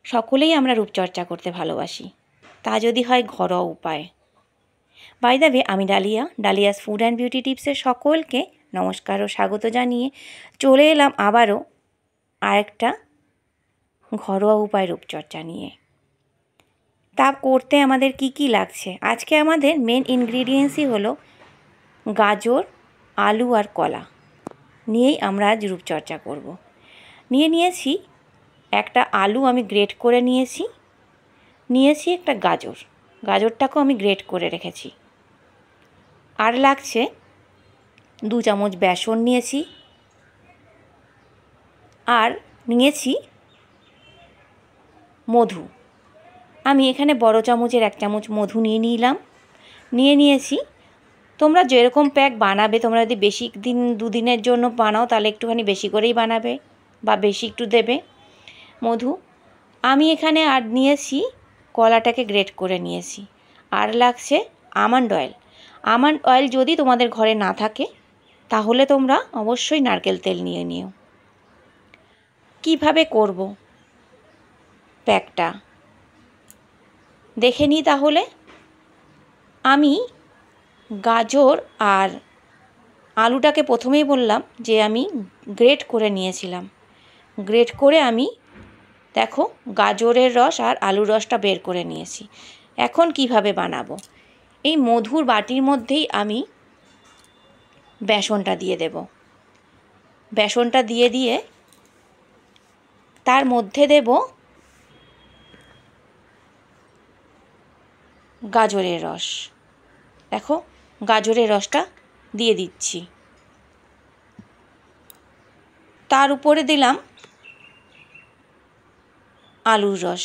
সকলেই আমরা রূপচর্চা করতে ভালোবাসি, তা যদি হয় ঘরোয়া উপায়। বাই দ্য ওয়ে, আমি ডালিয়াস ফুড অ্যান্ড বিউটি টিপসের সকলকে নমস্কার ও স্বাগত জানিয়ে চলে এলাম আবারও আরেকটা ঘরোয়া উপায় রূপচর্চা নিয়ে। তা করতে আমাদের কি লাগছে? আজকে আমাদের মেন ইনগ্রিডিয়েন্টসই হলো গাজর, আলু আর কলা নিয়েই আমরা আজ রূপচর্চা করব। নিয়েছি একটা আলু, আমি গ্রেট করে নিয়েছি একটা গাজরটাকেও আমি গ্রেট করে রেখেছি। আর লাগছে 2 চামচ বেসন নিয়েছি, আর নিয়েছি মধু। আমি এখানে বড় চামচের 1 চামচ মধু নিয়েছি। তোমরা যেরকম প্যাক বানাবে, তোমরা যদি বেশি দিন 2 দিনের জন্য বানাও তাহলে একটুখানি বেশি করেই বানাবে বা বেশি একটু দেবে মধু। আমি এখানে আর নিয়েছি কলাটাকে গ্রেট করে নিয়েছি। আর লাগছে আমন্ড অয়েল যদি তোমাদের ঘরে না থাকে তাহলে তোমরা অবশ্যই নারকেল তেল নিয়ে নিও। কিভাবে করব প্যাকটা দেখে নিই তাহলে। আমি গাজর আর আলুটাকে প্রথমেই বললাম যে আমি গ্রেট করে নিয়েছিলাম। গ্রেট করে আমি দেখো গাজরের রস আর আলুর রসটা বের করে নিয়েছি। এখন কিভাবে বানাবো? এই মধুর বাটির মধ্যেই আমি বেসনটা দিয়ে দেব। বেসনটা দিয়ে তার মধ্যে দেব গাজরের রস। দেখো গাজরের রসটা দিয়ে দিচ্ছি। তার উপরে দিলাম আলুর রস।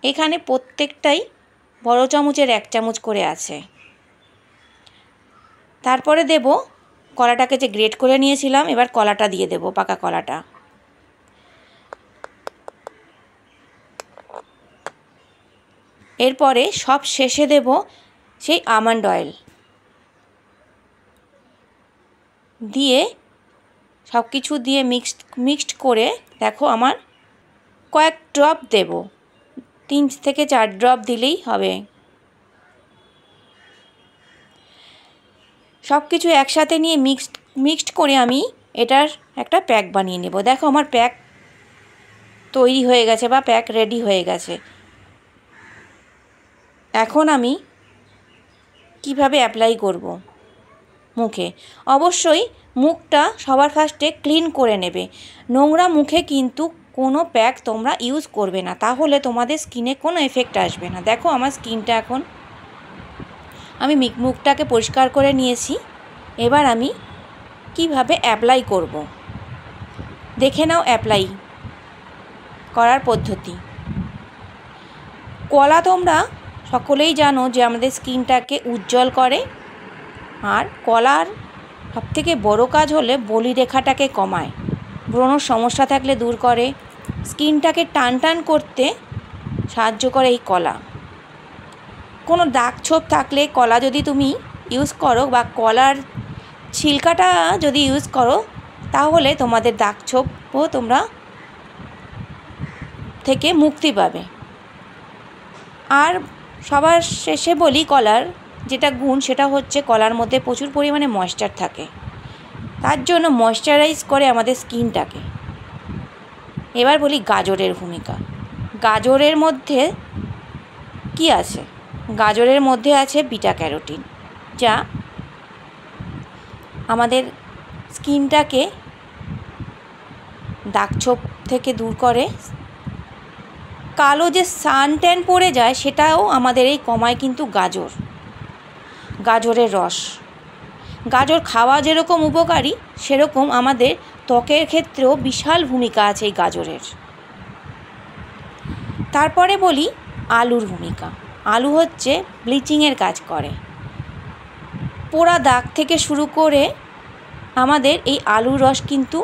এখানে প্রত্যেকটাই বড় চামচের 1 চামচ করে আছে। তারপরে দেব কলাটাকে যে গ্রেট করে নিয়েছিলাম, এবার কলাটা দিয়ে দেব, পাকা কলাটা। এরপরে সব শেষে দেব সেই আমন্ড অয়েল দিয়ে সব কিছু দিয়ে মিক্সড করে দেখো আমার কয়েক ড্রপ দেব, 3 থেকে 4 ড্রপ দিলেই হবে। সব কিছু একসাথে নিয়ে মিক্সড করে আমি এটার একটা প্যাক বানিয়ে নেব। দেখো আমার প্যাক তৈরি হয়ে গেছে বা প্যাক রেডি হয়ে গেছে। এখন আমি কিভাবে অ্যাপ্লাই করব মুখে? অবশ্যই মুখটা সবার ফার্স্টে ক্লিন করে নেবে। নোংরা মুখে কিন্তু কোনো প্যাক তোমরা ইউজ করবে না, তাহলে তোমাদের স্কিনে কোনো এফেক্ট আসবে না। দেখো আমার স্কিনটা এখন আমি মুখটাকে পরিষ্কার করে নিয়েছি। এবার আমি কিভাবে অ্যাপ্লাই করব দেখে নাও। অ্যাপ্লাই করার পদ্ধতি। কলা তোমরা সকলেই জানো যে আমাদের স্কিনটাকে উজ্জ্বল করে, আর কলার সবথেকে বড় কাজ হলে বলিরেখাটাকে কমায়, ব্রণর সমস্যা থাকলে দূর করে, স্কিনটাকে টান করতে সাহায্য করে এই কলা। কোনো দাগ ছোপ থাকলে কলা যদি তুমি ইউজ করো বা কলার ছিলকাটা যদি ইউজ করো তাহলে তোমাদের দাগ ছোপও তোমরা থেকে মুক্তি পাবে। আর সবার শেষে বলি, কলার যেটা গুণ সেটা হচ্ছে কলার মধ্যে প্রচুর পরিমাণে ময়েশ্চার থাকে, তার জন্য ময়েশ্চারাইজ করে আমাদের স্কিনটাকে। এবার বলি গাজরের ভূমিকা। গাজরের মধ্যে কি আছে? গাজরের মধ্যে আছে বিটা ক্যারোটিন, যা আমাদের স্কিনটাকে দাগছোপ থেকে দূর করে। কালো যে সানট্যান পড়ে যায় সেটাও আমাদের এই কমায় কিন্তু গাজরের রস। গাজর খাওয়া যেরকম উপকারী, সেরকম আমাদের ত্বকের ক্ষেত্রেও বিশাল ভূমিকা আছে এই গাজরের। তারপরে বলি আলুর ভূমিকা। আলু হচ্ছে ব্লিচিংয়ের কাজ করে। পোড়া দাগ থেকে শুরু করে আমাদের এই আলুর রস কিন্তু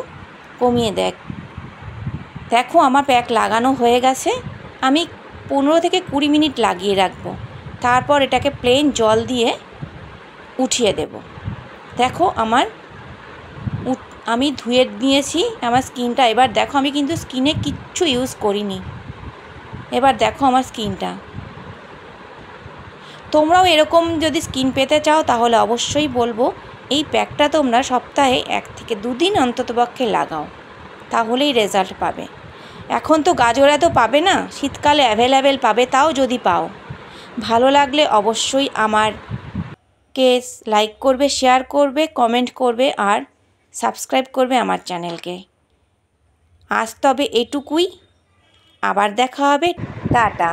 কমিয়ে দেয়। দেখো আমার প্যাক লাগানো হয়ে গেছে। আমি 15 থেকে 20 মিনিট লাগিয়ে রাখবো, তারপর এটাকে প্লেন জল দিয়ে উঠিয়ে দেব। দেখো আমি ধুয়ে নিয়েছি আমার স্কিনটা। এবার দেখো আমি কিন্তু স্কিনে কিচ্ছু ইউজ করিনি। এবার দেখো আমার স্কিনটা। তোমরাও এরকম যদি স্কিন পেতে চাও তাহলে অবশ্যই বলবো এই প্যাকটা তোমরা সপ্তাহে 1 থেকে 2 দিন অন্ততপক্ষে লাগাও, তাহলেই রেজাল্ট পাবে। এখন তো গাজর এত পাবে না, শীতকালে অ্যাভেলেবেল পাবে, তাও যদি পাও। ভালো লাগলে অবশ্যই আমারকে লাইক করবে, শেয়ার করবে, কমেন্ট করবে আর সাবস্ক্রাইব করবে আমার চ্যানেলকে। আজ তবে এটুকুই, আবার দেখা হবে, টাটা।